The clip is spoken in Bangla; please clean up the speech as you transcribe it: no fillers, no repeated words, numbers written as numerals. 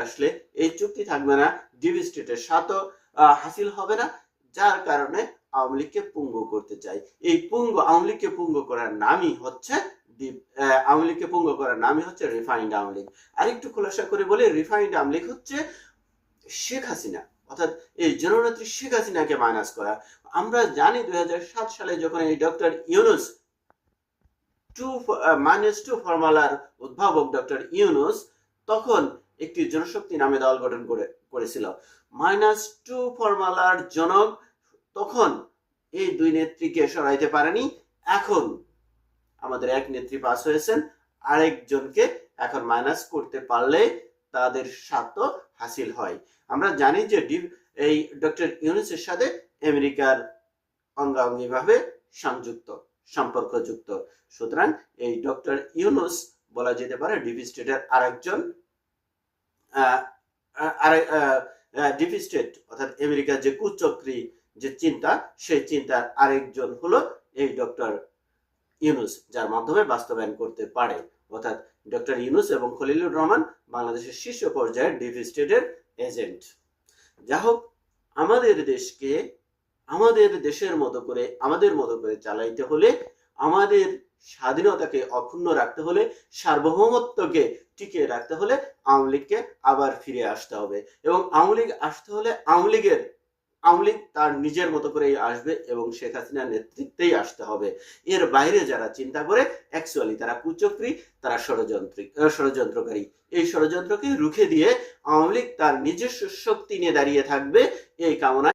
আসলে এই চুক্তি থাকবে না, ডিপ স্টেটের স্বার্থ হাসিল হবে না, যার কারণে আওয়ামী লীগকে পুঙ্গু করতে চাই। এই আওয়ামী লীগকে পুঙ্গু করার নামই হচ্ছে আওয়ামী লীগকে পুঙ্গু করার নামই হচ্ছে রিফাইন্ড আওয়ামী লীগ। আরেকটু খোলাসা করে বলি, রিফাইন্ড আওয়ামী লীগ হচ্ছে শেখ হাসিনা, অর্থাৎ এই জননেত্রী শেখ হাসিনাকে মাইনাস করা। আমরা জানি 2007 সালে যখন এই ডক্টর ইউনূস -2 ফর্মুলার উদ্ভাবক ডক্টর ইউনূস তখন একটি জনশক্তি নামে দল গঠন করেছিল। -2 ফর্মুলার জনক তখন এই দুই নেত্রীকে সরাইতে পারেনি। এখন আমাদের এক নেত্রী পাস হয়েছেন, আরেকজনকে এখন মাইনাস করতে পারলে তাদের স্বার্থ হাসিল হয়। আমরা জানি যে এই ডক্টর ইউনূসের সাথে আমেরিকার অঙ্গাঙ্গিভাবে সম্পর্কযুক্ত। সুতরাং এই ডক্টর ইউনূস বলা যেতে পারে ডিপ স্টেটের আরেকজন ডিপ স্টেট, অর্থাৎ আমেরিকার যে কুচক্রী যে চিন্তা, সেই চিন্তার আরেকজন হলো এই ডক্টর ইউনূস, যার মাধ্যমে বাস্তবায়ন করতে পারে। অর্থাৎ ডক্টর ইউনূস এবং খলিলুর রহমান বাংলাদেশের শীর্ষ পর্যায়ের ডিপ স্টেটের এজেন্ট। যা হোক, আমাদের দেশকে আমাদের দেশের মতো করে আমাদের মতো করে চালাইতে হলে, আমাদের স্বাধীনতাকে অক্ষুণ্ণ রাখতে হলে, সার্বভৌমত্বকে টিকিয়ে রাখতে হলে আওয়ামী লীগকে আবার ফিরে আসতে হবে। এবং আওয়ামী লীগ আসতে হলে আওয়ামী লীগ তার নিজের মতো করেই আসবে এবং শেখ হাসিনার নেতৃত্বেই আসতে হবে। এর বাইরে যারা চিন্তা করে অ্যাকচুয়ালি তারা কুচক্রী, তারা ষড়যন্ত্রকারী। এই ষড়যন্ত্রকে রুখে দিয়ে আওয়ামী লীগ তার নিজস্ব শক্তি নিয়ে দাঁড়িয়ে থাকবে, এই কামনা